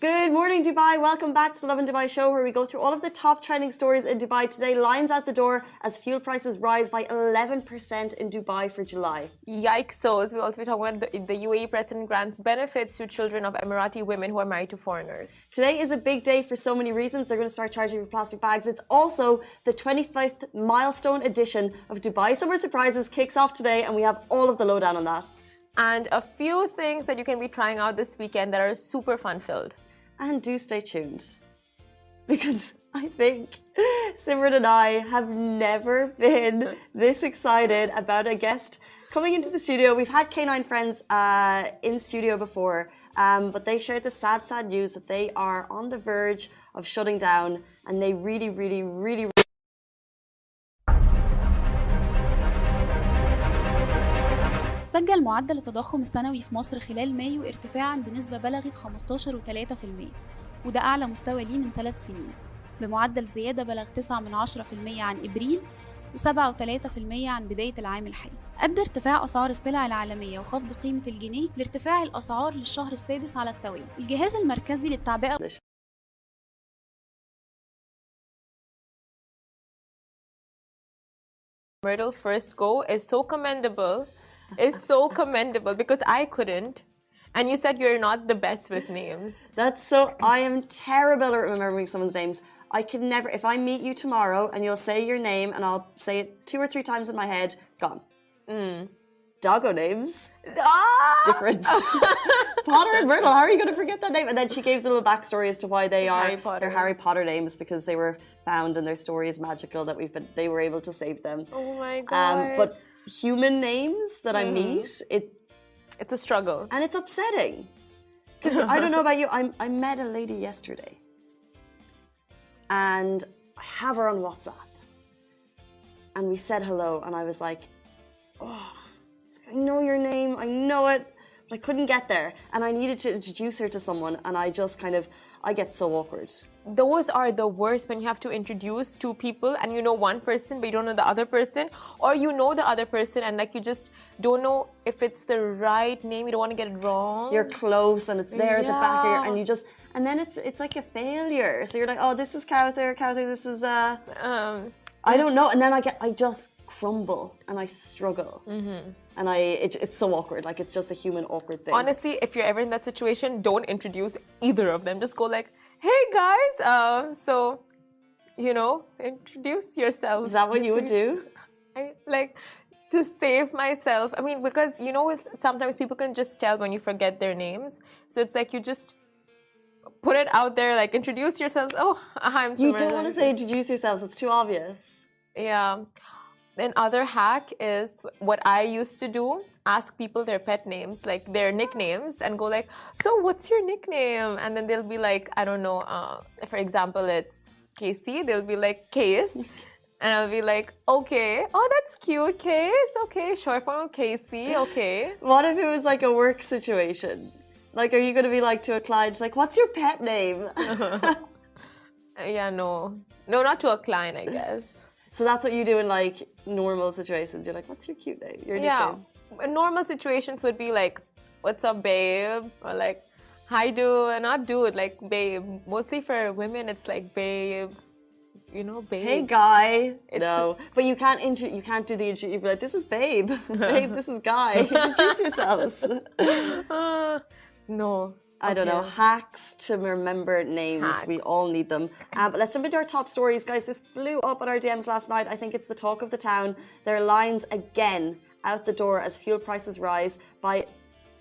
Good morning, Dubai. Welcome back to the Lovin Dubai show, where we go through all of the top trending stories in Dubai today. Lines out the door as fuel prices rise by 11% in Dubai for July. Yikes. So, we'll also be talking about the UAE president grants benefits to children of Emirati women who are married to foreigners. Today is a big day for so many reasons. They're going to start charging for plastic bags. It's also the 25th Milestone edition of Dubai Summer Surprises kicks off today, and we have all of the lowdown on that. And a few things that you can be trying out this weekend that are super fun-filled. And do stay tuned, because I think Simran and I have never been this excited about a guest coming into the studio. We've had K9 friends in studio before, but they shared the sad news that they are on the verge of shutting down, and they really سجل معدل التضخم السنوي في مصر خلال مايو ارتفاعاً بنسبة بلغت 15.3%، وده أعلى مستوى ليه من 3 سنين، بمعدل زيادة بلغ 9% عن إبريل و7.3% عن بداية العام الحالي. أدى ارتفاع أسعار السلع العالمية وخفض قيمة الجنيه لارتفاع الأسعار للشهر السادس على التوالي. الجهاز المركزي للتعبئة Myrtle first go is so commendable. Because I couldn't. And you said you're not the best with names. I am terrible at remembering someone's names. I can never, if I meet you tomorrow and you'll say your name and I'll say it 2 or 3 times in my head, gone. Doggo names. Different. Potter and Myrtle, how are you going to forget that name? And then she gave a little backstory as to why they are their Harry Potter names, because they were found and their story is magical, that they were able to save them. Oh my God. But human names that I meet, it's a struggle. And it's upsetting. Because I don't know about you, I met a lady yesterday. And I have her on WhatsApp. And we said hello, and I was like, oh, I know your name, I know it, but I couldn't get there. And I needed to introduce her to someone, and I just I get so awkward. Those are the worst, when you have to introduce 2 people and you know one person but you don't know the other person, or you know the other person and like you just don't know if it's the right name, you don't want to get it wrong. You're close and it's there at the back of your, and then it's like a failure. So you're like, oh, this is Cowther, this is I don't know, and then I just crumble and I struggle. And it's so awkward, like it's just a human awkward thing. Honestly, if you're ever in that situation, don't introduce either of them. Just go like, hey guys, so, you know, introduce yourselves. Is that what you would do? To save myself. I mean, because, you know, sometimes people can just tell when you forget their names. So it's like you just put it out there, like introduce yourselves. Oh, I'm Simran. You don't want to say introduce yourselves, it's too obvious. Yeah. Another hack is what I used to do, ask people their pet names, like their nicknames, and go like, so what's your nickname? And then they'll be like, I don't know, for example, it's Casey, they'll be like, Case. And I'll be like, okay, oh, that's cute, Case, okay, short form of Casey, okay. What if it was like a work situation? Like, are you going to be like to a client, like, what's your pet name? Yeah, no, not to a client, I guess. So that's what you do in like normal situations. You're like, what's your cute name? Your nickname? Normal situations would be like, what's up, babe? Or like, hi, dude. Not dude, like babe. Mostly for women, it's like babe. You know, babe. Hey, guy. No, but you can't do the intro. You'd be like, this is babe. Babe, this is guy. Introduce yourselves. No. I don't know, hacks to remember names. We all need them. But let's jump into our top stories, guys. This blew up on our DMs last night. I think it's the talk of the town. There are lines again out the door as fuel prices rise by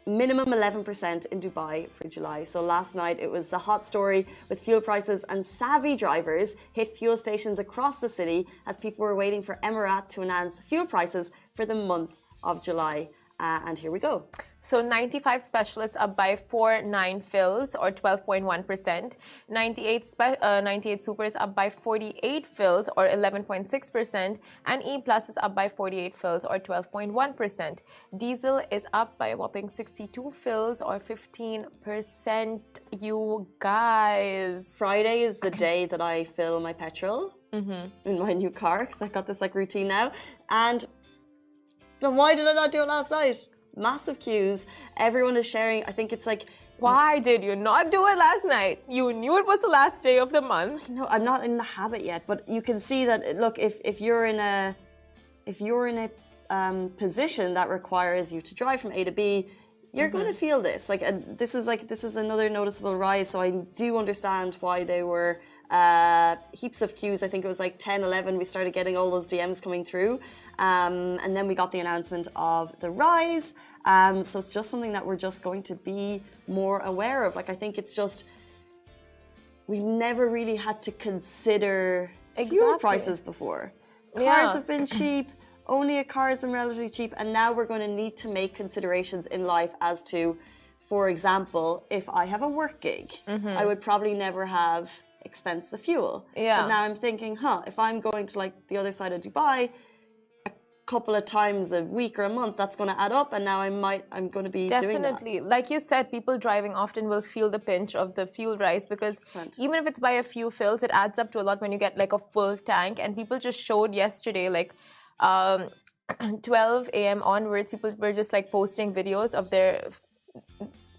minimum 11% in Dubai for July. So last night it was the hot story with fuel prices, and savvy drivers hit fuel stations across the city as people were waiting for Emirati to announce fuel prices for the month of July. And here we go. So 95 specialists up by 49 fills or 12.1%. 98 supers up by 48 fills or 11.6%. And E plus is up by 48 fills or 12.1%. Diesel is up by a whopping 62 fills or 15%. You guys. Friday is the day that I fill my petrol in my new car because I've got this like routine now. And why did I not do it last night? massive queues. Everyone is sharing. I think it's like, why did you not do it last night? You knew it was the last day of the month. No, I'm not in the habit yet, but you can see that. Look, if you're in a position that requires you to drive from A to B, you're going to feel this. This is another noticeable rise. So I do understand why they were heaps of queues. I think it was like 10, 11. We started getting all those DMs coming through, and then we got the announcement of the rise. So it's just something that we're just going to be more aware of. Like, I think it's just we've never really had to consider fuel prices before. Cars have been cheap. Only a car has been relatively cheap, and now we're going to need to make considerations in life as to, for example, if I have a work gig, I would probably never have expensed the fuel. But now I'm thinking, if I'm going to like the other side of Dubai a couple of times a week or a month, that's going to add up, and now I'm going to be doing that. Definitely. Like you said, people driving often will feel the pinch of the fuel rise because 100%. Even if it's by a few fills, it adds up to a lot when you get like a full tank. And people just showed yesterday, like 12 a.m. onwards, people were just like posting videos of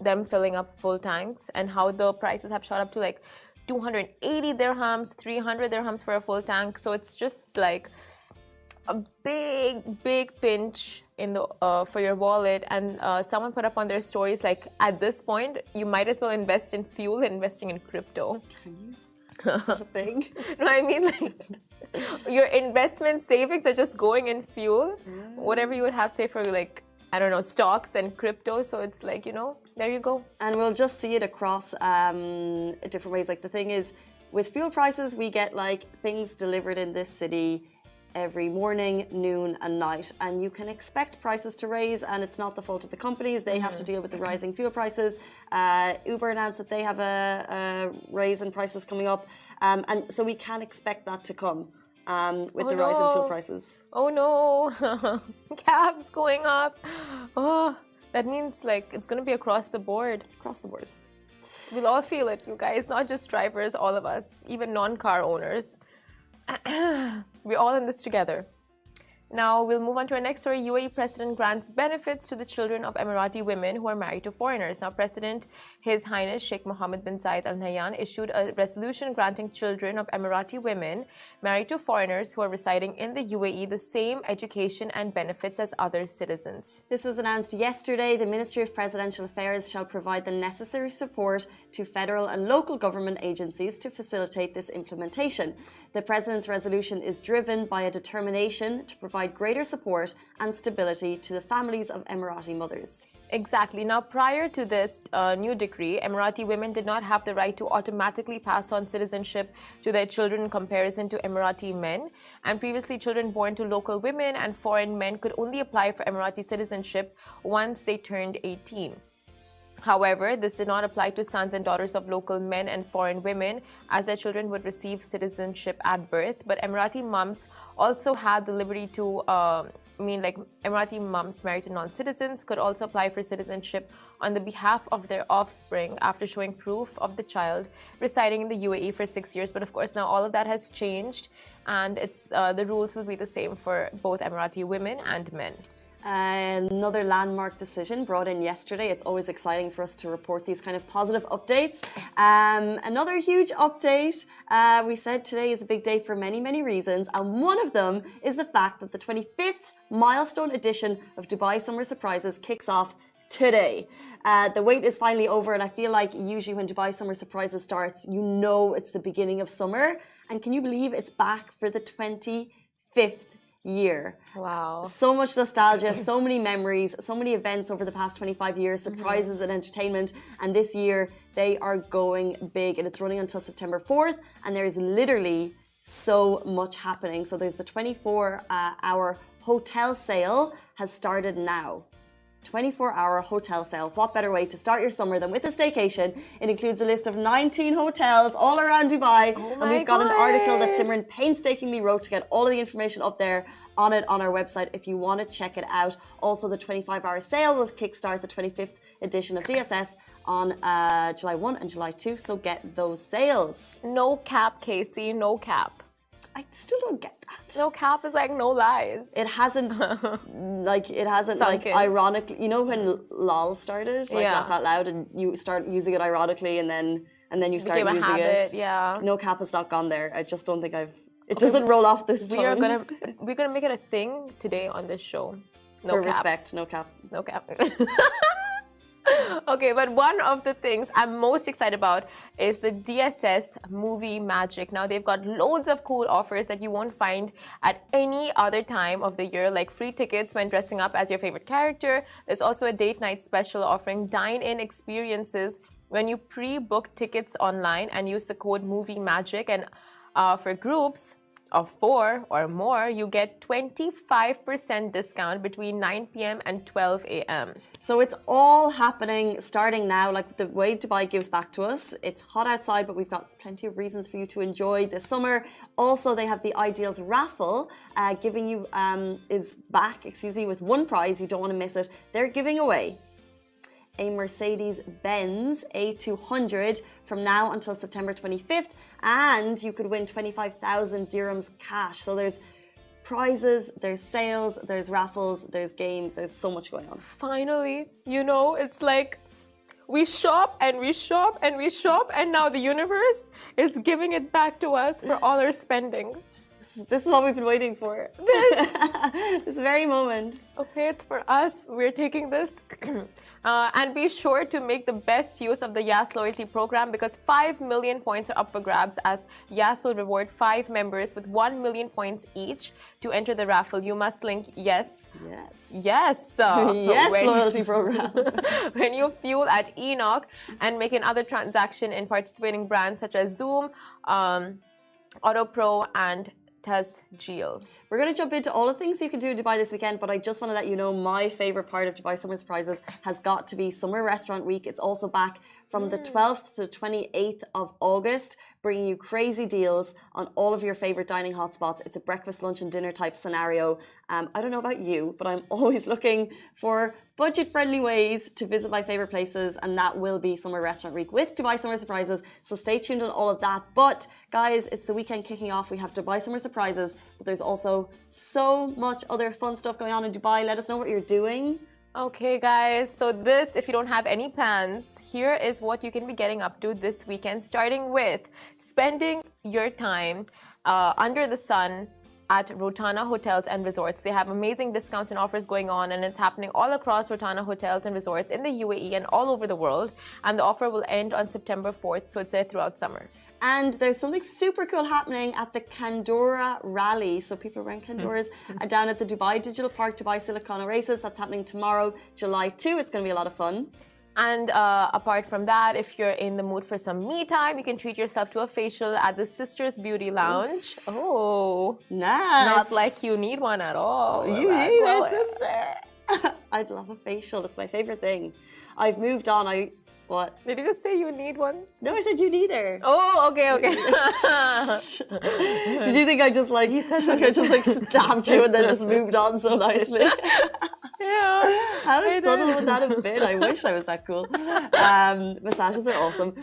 them filling up full tanks and how the prices have shot up to like 280 dirhams, 300 dirhams for a full tank. So it's just like a big pinch in the for your wallet. And someone put up on their stories like, at this point, you might as well invest in fuel than investing in crypto. Can you? Is that a thing? No, I mean like your investment savings are just going in fuel, whatever you would have, say, for like, I don't know, stocks and crypto. So it's like, there you go. And we'll just see it across different ways. Like, the thing is, with fuel prices, we get like things delivered in this city every morning, noon and night, and you can expect prices to raise, and it's not the fault of the companies. They have to deal with the rising fuel prices. Uber announced that they have a raise in prices coming up, and so we can expect that to come with the rise in fuel prices. Oh no. Cabs going up. Oh, that means like it's going to be across the board. We'll all feel it, you guys, not just drivers, all of us, even non-car owners. We're all in this together. Now we'll move on to our next story. UAE President grants benefits to the children of Emirati women who are married to foreigners. Now, President His Highness Sheikh Mohammed bin Zayed Al Nahyan issued a resolution granting children of Emirati women married to foreigners who are residing in the UAE the same education and benefits as other citizens. This was announced yesterday. The Ministry of Presidential Affairs shall provide the necessary support to federal and local government agencies to facilitate this implementation. The President's resolution is driven by a determination to provide greater support and stability to the families of Emirati mothers. Exactly. Now, prior to this new decree, Emirati women did not have the right to automatically pass on citizenship to their children in comparison to Emirati men. And previously, children born to local women and foreign men could only apply for Emirati citizenship once they turned 18. However, this did not apply to sons and daughters of local men and foreign women, as their children would receive citizenship at birth. But Emirati mums also had the liberty to, Emirati mums married to non-citizens could also apply for citizenship on the behalf of their offspring after showing proof of the child residing in the UAE for 6 years. But of course, now all of that has changed, and the rules will be the same for both Emirati women and men. Another landmark decision brought in yesterday. It's always exciting for us to report these kind of positive updates. Another huge update. We said today is a big day for many, many reasons. And one of them is the fact that the 25th Milestone edition of Dubai Summer Surprises kicks off today. The wait is finally over, and I feel like usually when Dubai Summer Surprises starts, it's the beginning of summer. And can you believe it's back for the 25th year? Wow. So much nostalgia, so many memories, so many events over the past 25 years, surprises and entertainment. And this year they are going big, and it's running until September 4th. And there's literally so much happening. So there's the 24-hour hotel sale has started now. 24-hour hotel sale. What better way to start your summer than with a staycation? It includes a list of 19 hotels all around Dubai. And we've got an article that Simran painstakingly wrote to get all of the information up there on it on our website if you want to check it out. Also, the 25-hour sale will kickstart the 25th edition of DSS on July 1 and July 2. So get those sales. No cap, Casey. No cap. I still don't get that. No cap is like no lies. It hasn't, Sunk in. ironically, you know when LOL started, like Yeah. laugh out loud, and you start using it ironically, and then you start Became a using habit, it. yeah. No cap has not gone there. I just don't think it doesn't roll off this tongue. We're gonna make it a thing today on this show. No For cap. respect, no cap. No cap. Okay, but one of the things I'm most excited about is the DSS movie magic. Now they've got loads of cool offers that you won't find at any other time of the year, like free tickets when dressing up as your favorite character. There's also a date night special offering dine-in experiences when you pre-book tickets online and use the code Movie Magic. And for groups of 4 or more, you get 25% discount between 9 p.m. and 12 a.m. So it's all happening starting now. Like the way Dubai gives back to us. It's hot outside, but we've got plenty of reasons for you to enjoy this summer. Also, they have the Ideals raffle giving you is back, with one prize. You don't want to miss it. They're giving away a Mercedes-Benz A200 from now until September 25th, and you could win 25,000 dirhams cash. So there's prizes, there's sales, there's raffles, there's games, there's so much going on. Finally, it's like we shop and we shop and we shop, and now the universe is giving it back to us for all our spending. This is what we've been waiting for. This very moment. Okay, it's for us. We're taking this. And be sure to make the best use of the Yas loyalty program, because 5 million points are up for grabs, as Yas will reward 5 members with 1 million points each to enter the raffle. You must link yes loyalty program when you fuel at Enoch and make another transaction in participating brands such as Zoom, AutoPro, and Tasjeel. We're going to jump into all the things you can do in Dubai this weekend, but I just want to let you know my favorite part of Dubai Summer Surprises has got to be Summer Restaurant Week. It's also back from the 12th to 28th of August, bringing you crazy deals on all of your favorite dining hotspots. It's a breakfast, lunch and dinner type scenario. I don't know about you, but I'm always looking for budget-friendly ways to visit my favorite places, and that will be Summer Restaurant Week with Dubai Summer Surprises. So stay tuned on all of that. But guys, it's the weekend kicking off. We have Dubai Summer Surprises, but there's also so much other fun stuff going on in Dubai. Let us know what you're doing. Okay, guys, so this, if you don't have any plans, here is what you can be getting up to this weekend, starting with spending your time under the sun at Rotana Hotels and Resorts. They have amazing discounts and offers going on, and it's happening all across Rotana Hotels and Resorts in the UAE and all over the world. And the offer will end on September 4th, so it's there throughout summer. And there's something super cool happening at the Kandora Rally. So people wearing Kandoras down at the Dubai Digital Park, Dubai Silicon Oasis. That's happening tomorrow, July 2. It's going to be a lot of fun. And apart from that, if you're in the mood for some me time, you can treat yourself to a facial at the Sisters Beauty Lounge. Oh, nice. Not like you need one at all. You need a sister. I'd love a facial. It's my favorite thing. I've moved on. What? Did you just say you need one? No, I said you neither. Oh, okay. Did you think I just like stabbed you and then just moved on so nicely? Yeah. How subtle would that have been? I wish I was that cool. Massages are awesome.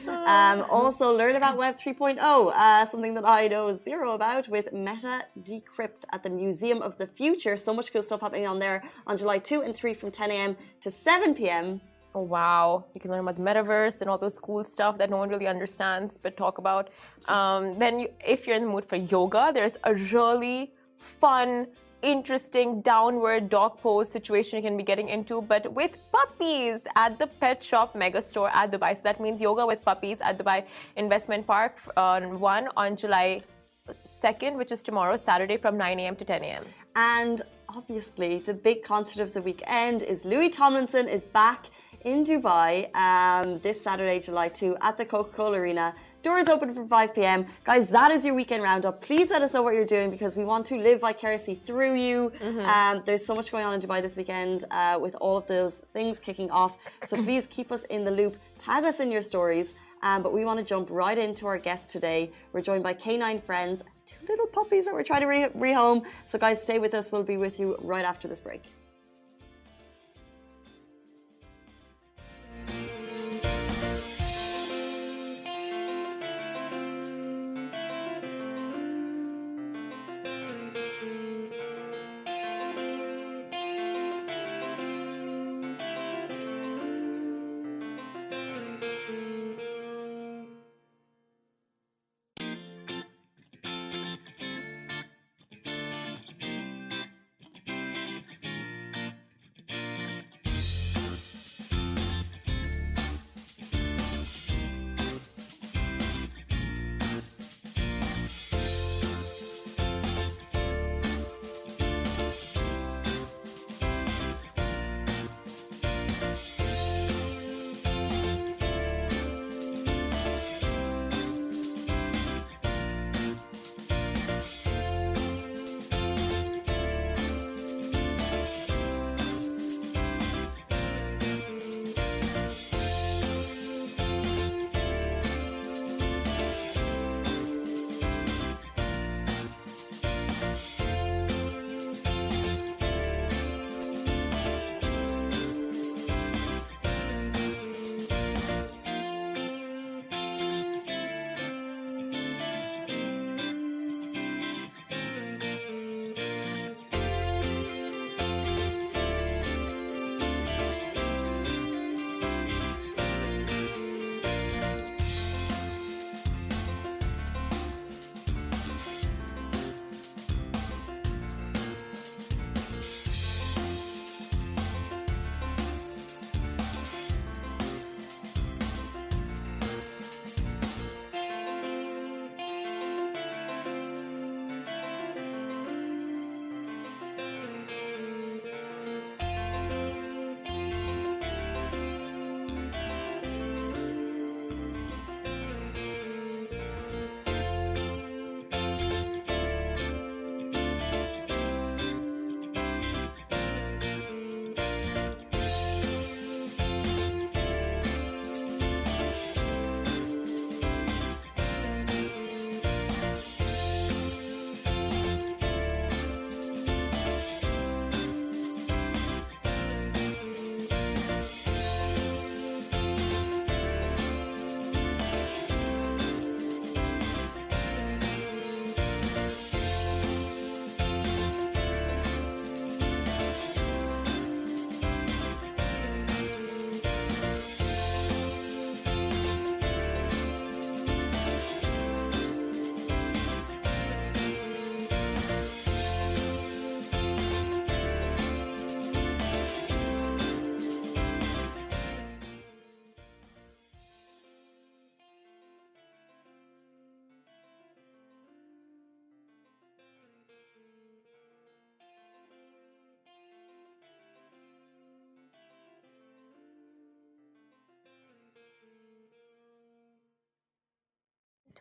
Also, learn about Web 3.0, something that I know zero about, with Meta Decrypt at the Museum of the Future. So much cool stuff happening on there on July 2 and 3 from 10 a.m. to 7 p.m. Oh, wow. You can learn about the metaverse and all those cool stuff that no one really understands but talk about. If you're in the mood for yoga, there's a really fun, interesting downward dog pose situation you can be getting into, but with puppies at the Pet Shop Mega Store at Dubai. So that means yoga with puppies at Dubai Investment Park on July 2nd, which is tomorrow, Saturday, from 9 a.m. to 10 a.m. And obviously, the big concert of the weekend is Louis Tomlinson is back in Dubai this Saturday, July 2 at the Coca-Cola Arena. Doors open from 5 p.m. Guys, that is your weekend roundup. Please let us know what you're doing, because we want to live vicariously through you. There's so much going on in Dubai this weekend with all of those things kicking off. So please keep us in the loop. Tag us in your stories. But we want to jump right into our guest today. We're joined by Canine Friends, 2 little puppies that we're trying to rehome. So guys, stay with us. We'll be with you right after this break.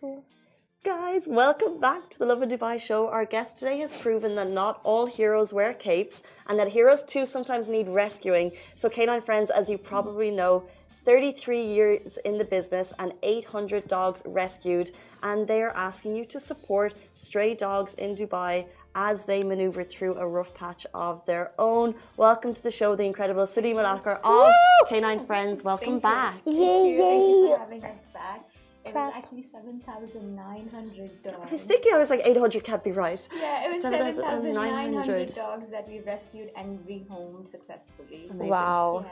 too. Guys, welcome back to the Lovin Dubai show. Our guest today has proven that not all heroes wear capes and that heroes too sometimes need rescuing. So Canine Friends, as you probably know, 33 years in the business and 800 dogs rescued, and they're asking you to support stray dogs in Dubai as they maneuver through a rough patch of their own. Welcome to the show, the incredible Sidi Malakar of Canine Friends. Welcome back. Thank you for having us back. It was actually 7,900 dogs. I was thinking, I was like, 800 can't be right. Yeah, it was 7,900 dogs that we rescued and rehomed successfully. Amazing. Wow.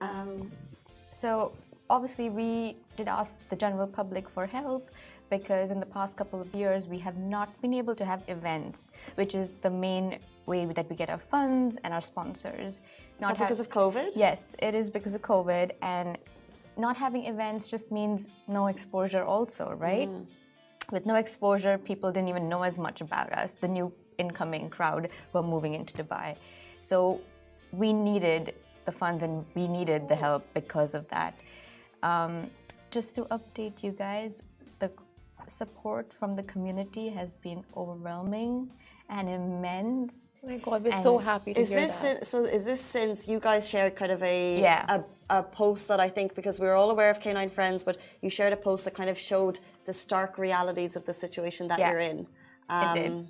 Yeah. So obviously we did ask the general public for help because in the past couple of years we have not been able to have events, which is the main way that we get our funds and our sponsors. Not because of COVID? Yes, it is because of COVID, and not having events just means no exposure also, right? With no exposure, people didn't even know as much about us, the new incoming crowd who are moving into Dubai. So we needed the funds and we needed the help because of that. Just to update you guys, the support from the community has been overwhelming and immense. Oh my God, we're so happy to hear that. So is this since you guys shared kind of a post that I think, because we were all aware of Canine Friends, but you shared a post that kind of showed the stark realities of the situation that you're in. It did.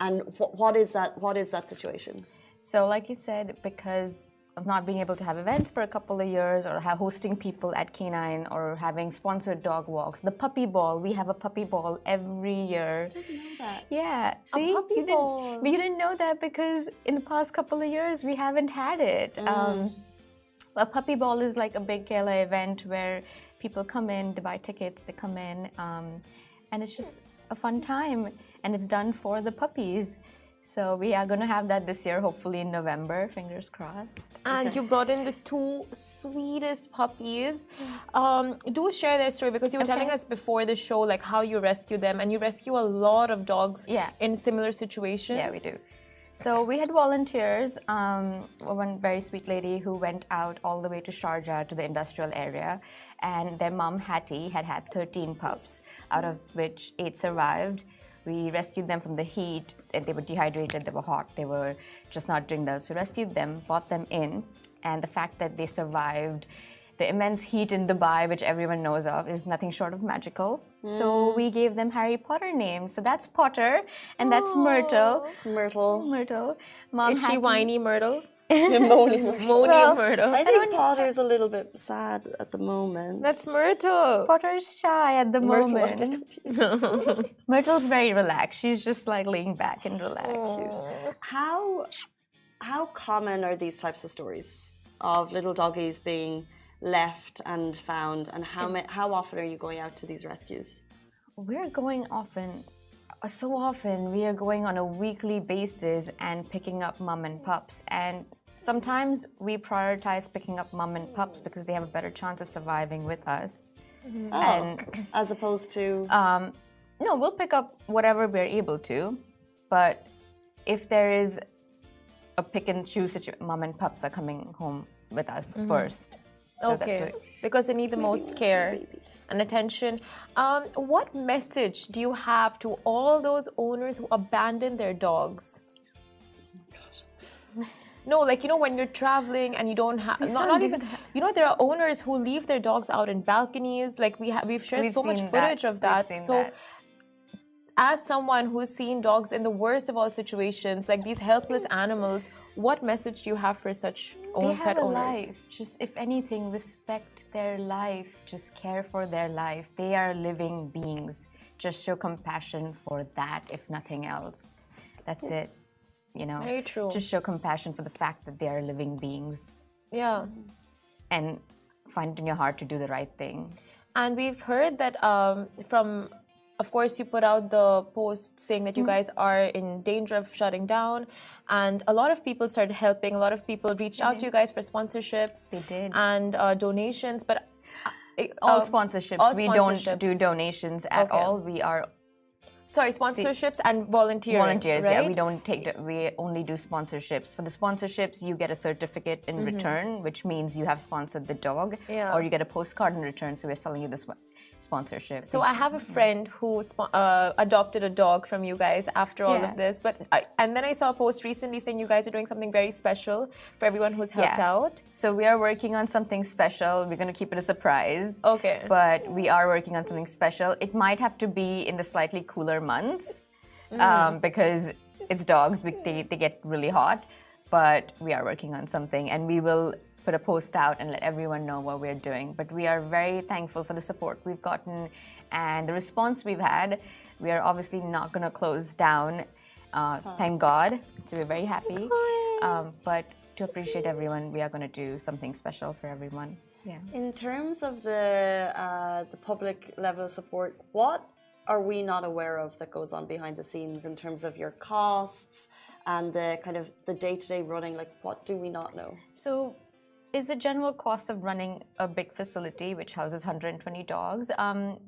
And what is that situation? So like you said, because of not being able to have events for a couple of years or hosting people at Canine or having sponsored dog walks, the puppy ball, we have a puppy ball every year. I didn't know that. Yeah, see, puppy ball. You didn't know that because in the past couple of years we haven't had it. A puppy ball is like a big gala event where people come in, they buy tickets, they come in, and it's just a fun time, and it's done for the puppies. So we are going to have that this year, hopefully in November, fingers crossed. And you brought in the two sweetest puppies. Do share their story, because you were telling us before the show like how you rescue them, and you rescue a lot of dogs in similar situations. Yeah, we do. So we had volunteers, one very sweet lady who went out all the way to Sharjah, to the industrial area, and their mom Hattie had 13 pups, out of which 8 survived. We rescued them from the heat, and they were dehydrated, they were hot, they were just not doing well. So we rescued them, brought them in, and the fact that they survived the immense heat in Dubai, which everyone knows of, is nothing short of magical. So we gave them Harry Potter names. So that's Potter, and that's Myrtle. Myrtle. Mom Is she whiny Myrtle? Moaning Myrtle. I think Potter's a little bit sad at the moment. That's Myrtle. Potter's shy at the moment. Myrtle. Myrtle's very relaxed. She's just like laying back and relaxed. How common are these types of stories of little doggies being left and found, and how often are you going out to these rescues? We're going often. So often we are going on a weekly basis and picking up mom and pups, and sometimes we prioritize picking up mom and pups because they have a better chance of surviving with us. As opposed to no, we'll pick up whatever we're able to, but if there is a pick and choose situation, mom and pups are coming home with us first. So okay, because they need the most care and attention. What message do you have to all those owners who abandon their dogs? No, like, you know, when you're traveling and you don't have, not even, you know, there are owners who leave their dogs out in balconies. Like we've shared so much footage of that. So as someone who's seen dogs in the worst of all situations, like these helpless animals, what message do you have for such pet owners? They have a life. Just, if anything, respect their life. Just care for their life. They are living beings. Just show compassion for that, if nothing else. That's it. You know, very true. Just show compassion for the fact that they are living beings. Yeah. And find it in your heart to do the right thing. And we've heard that of course, you put out the post saying that you guys are in danger of shutting down, and a lot of people started helping. A lot of people reached out to you guys for sponsorships. They did. And donations, but all sponsorships. We don't do donations at all. We are Sorry, sponsorships and volunteering. Volunteers, right? yeah. We don't take we only do sponsorships. For the sponsorships, you get a certificate in return, which means you have sponsored the dog, or you get a postcard in return. So we're selling you the sponsorship. So I have a friend who adopted a dog from you guys after all of this, and then I saw a post recently saying you guys are doing something very special for everyone who's helped out. So we are working on something special. We're going to keep it a surprise. Okay. But we are working on something special. It might have to be in the slightly cooler months because it's dogs. They get really hot. But we are working on something, and we will put a post out and let everyone know what we're doing. But we are very thankful for the support we've gotten and the response we've had. We are obviously not going to close down, thank God. So we're very happy. But to appreciate everyone, we are going to do something special for everyone. Yeah. In terms of the public level support, what are we not aware of that goes on behind the scenes in terms of your costs and the kind of the day-to-day running? Like, what do we not know? So is the general cost of running a big facility which houses 120 dogs,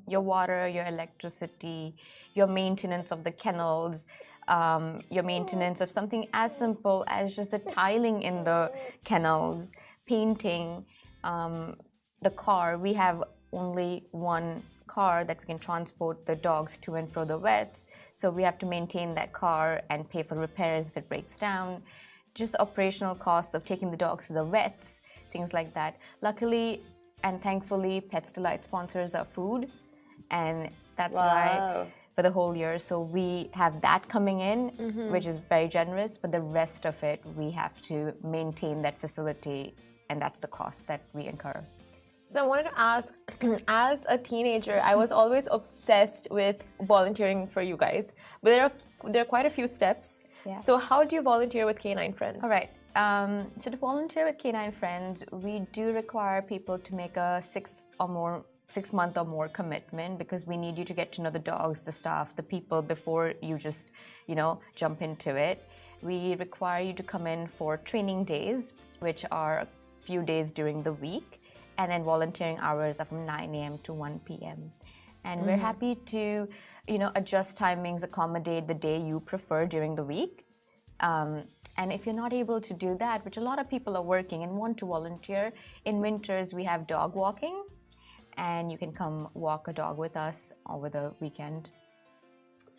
your water, your electricity, your maintenance of the kennels, your maintenance of something as simple as just the tiling in the kennels, painting, the car. We have only one car that we can transport the dogs to and fro the vets, so we have to maintain that car and pay for repairs if it breaks down. Just operational costs of taking the dogs to the vets, things like that. Luckily and thankfully, Pets Delight sponsors our food, and that's why for the whole year. So we have that coming in, which is very generous, but the rest of it, we have to maintain that facility, and that's the cost that we incur. So I wanted to ask, as a teenager, I was always obsessed with volunteering for you guys, but there are quite a few steps. Yeah. So how do you volunteer with Canine Friends? All right. So to volunteer with Canine Friends, we do require people to make a 6-month or more commitment, because we need you to get to know the dogs, the staff, the people before you just, jump into it. We require you to come in for training days, which are a few days during the week, and then volunteering hours are from 9 a.m. to 1 p.m. And we're happy to, adjust timings, accommodate the day you prefer during the week. And if you're not able to do that, which a lot of people are working and want to volunteer, in winters we have dog walking, and you can come walk a dog with us over the weekend.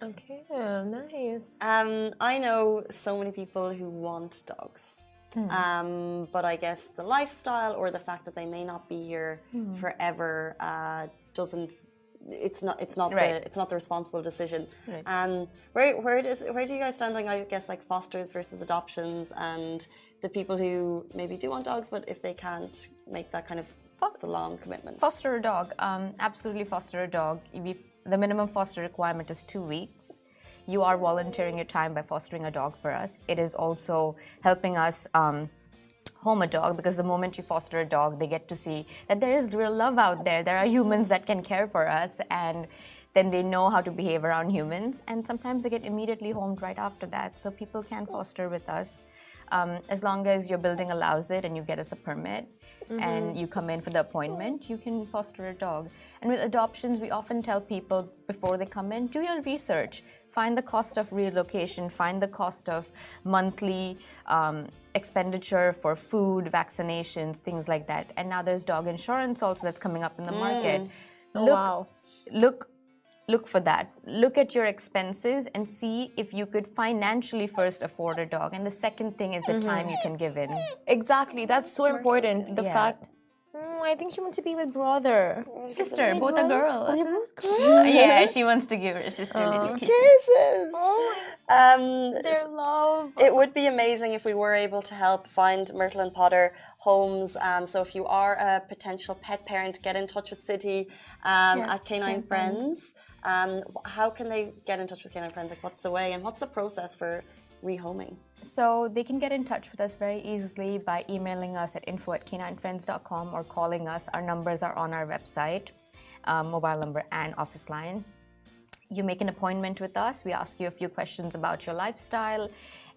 Okay, nice. I know so many people who want dogs. But I guess the lifestyle or the fact that they may not be here forever doesn't. It's not the responsible decision. Right. Where do you guys stand on, I guess, like fosters versus adoptions, and the people who maybe do want dogs, but if they can't make that kind of the long commitment? Foster a dog. Absolutely foster a dog. The minimum foster requirement is 2 weeks. You are volunteering your time by fostering a dog for us. It is also helping us home a dog, because the moment you foster a dog, they get to see that there is real love out there. There are humans that can care for us, and then they know how to behave around humans. And sometimes they get immediately homed right after that. So people can foster with us. As long as your building allows it and you get us a permit and you come in for the appointment, you can foster a dog. And with adoptions, we often tell people before they come in, do your research. Find the cost of relocation, find the cost of monthly expenditure for food, vaccinations, things like that. And now there's dog insurance also that's coming up in the market. Look for that. Look at your expenses and see if you could financially first afford a dog. And the second thing is the time you can give in. Exactly, that's so important. The fact, I think she wants to be with brother. Sister, both are girls. Yeah, she wants to give her sister little kisses. Their love. It would be amazing if we were able to help find Myrtle and Potter homes. So if you are a potential pet parent, get in touch with City at Canine Friends. How can they get in touch with Canine Friends? Like, what's the way and what's the process for rehoming? So they can get in touch with us very easily by emailing us at info@caninefriends.com or calling us. Our numbers are on our website, mobile number and office line. You make an appointment with us. We ask you a few questions about your lifestyle,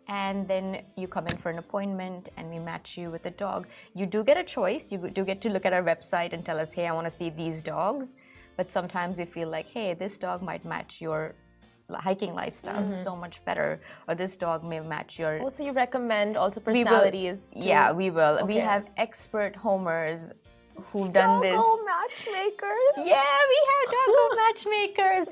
and then you come in for an appointment and we match you with a dog. You do get a choice. You do get to look at our website and tell us, hey, I want to see these dogs. But sometimes we feel like, hey, this dog might match your hiking lifestyle so much better, or this dog may match your. Also, you recommend also personalities. Yeah, we will. We Okay. have expert homers who've done this. Doggo matchmakers. Yeah, we have doggo matchmakers.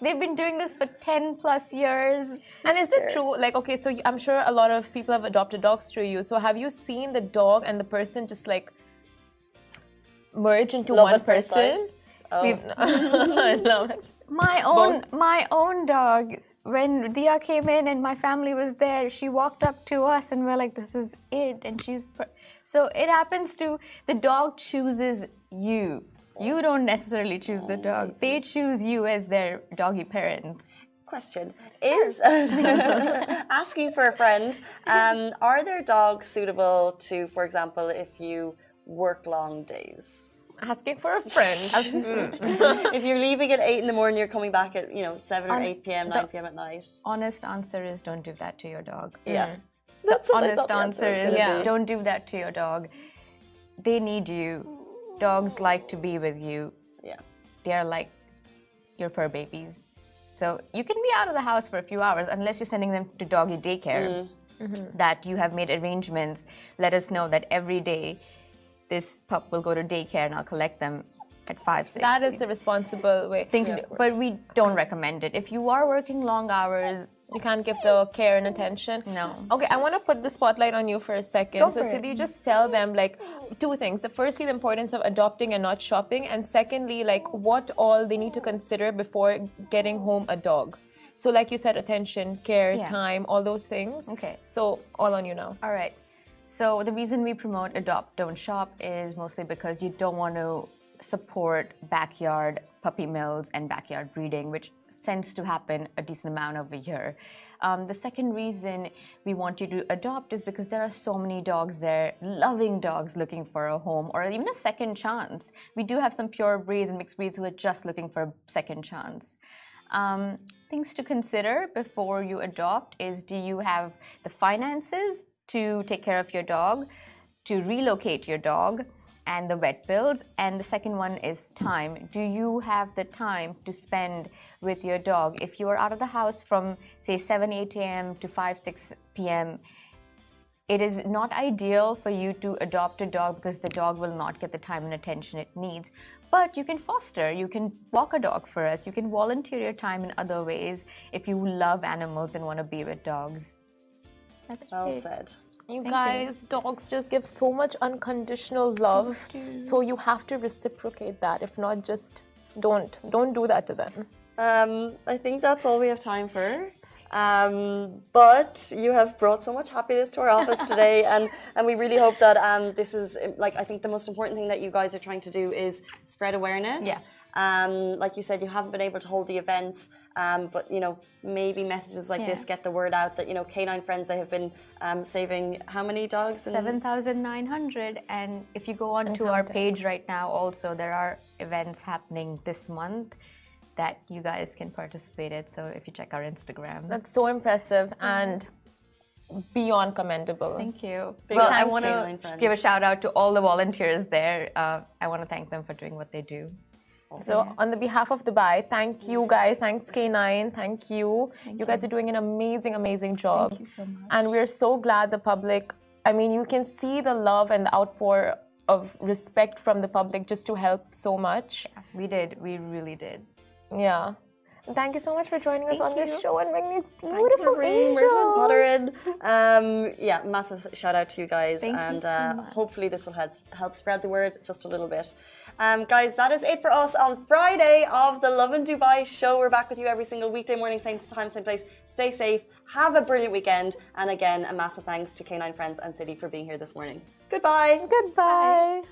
They've been doing this for 10+ years. And is it true? Like, okay, so I'm sure a lot of people have adopted dogs through you. So have you seen the dog and the person just like merge into Love one at first person? sight? Oh. Love it. My own dog. When Dia came in and my family was there, she walked up to us and we're like, "This is it." And so it happens to the dog chooses you. You don't necessarily choose the dog. They choose you as their doggy parents. Question is asking for a friend. Are there dogs suitable to, for example, if you work long days? Asking for a friend. If you're leaving at 8 in the morning, you're coming back at 7 or 8 p.m., 9 p.m. at night. Honest answer is don't do that to your dog. Yeah. The honest answer is Yeah. don't do that to your dog. They need you. Dogs like to be with you. Yeah. They are like your fur babies. So you can be out of the house for a few hours unless you're sending them to doggy daycare. That you have made arrangements. Let us know that every day this pup will go to daycare and I'll collect them at 5-6. That is the responsible way. But we don't recommend it. If you are working long hours, You can't give the care and attention. No. Okay, I want to put the spotlight on you for a second. Go So, for it. Siddhi, just tell them like two things. Firstly, the importance of adopting and not shopping, and secondly, like what all they need to consider before getting home a dog. So, like you said, attention, care, Yeah. time, all those things. Okay. So, all on you now. all right. So the reason we promote adopt, don't shop is mostly because you don't want to support backyard puppy mills and backyard breeding, which tends to happen a decent amount of a year. The second reason we want you to adopt is because there are so many dogs there, loving dogs looking for a home or even a second chance. We do have some pure breeds and mixed breeds who are just looking for a second chance. Things to consider before you adopt is, do you have the finances to take care of your dog, to relocate your dog, and the vet bills? And the second one is time. Do you have the time to spend with your dog? If you are out of the house from, say, 7, 8 a.m. to 5, 6 p.m., it is not ideal for you to adopt a dog because the dog will not get the time and attention it needs. But you can foster, you can walk a dog for us, you can volunteer your time in other ways if you love animals and want to be with dogs. That's Well it. said. You guys, dogs just give so much unconditional love. So you have to reciprocate that. If not, just don't do that to them. I think that's all we have time for. But you have brought so much happiness to our office today, and we really hope that this is like, I think the most important thing that you guys are trying to do is spread awareness. Yeah. Like you said, you haven't been able to hold the events, but maybe messages like this get the word out that Canine Friends, they have been saving how many dogs? 7,900. And if you go on to our page right now, also there are events happening this month that you guys can participate in. So if you check our Instagram. That's so impressive and beyond commendable. Thank you. Big Well, I thanks, want Canine to Friends. give a shout out to all the volunteers there. I want to thank them for doing what they do. So on the behalf of Dubai, thank you guys. Thanks K9. Thank you. You guys are doing an amazing job. Thank you so much. And we're so glad the public, I mean, you can see the love and the outpour of respect from the public just to help so much. We did. We really did. Yeah. And thank you so much for joining us on this show and bringing these Thank you beautiful for bringing Myrtle and angels. Potter in. Yeah, massive shout out to you guys. Thank you and so much. hopefully this will help spread the word just a little bit. Guys, that is it for us on Friday of the Lovin Dubai show. We're back with you every single weekday morning, same time, same place. Stay safe. Have a brilliant weekend. And again, a massive thanks to Canine Friends and City for being here this morning. Goodbye. Goodbye.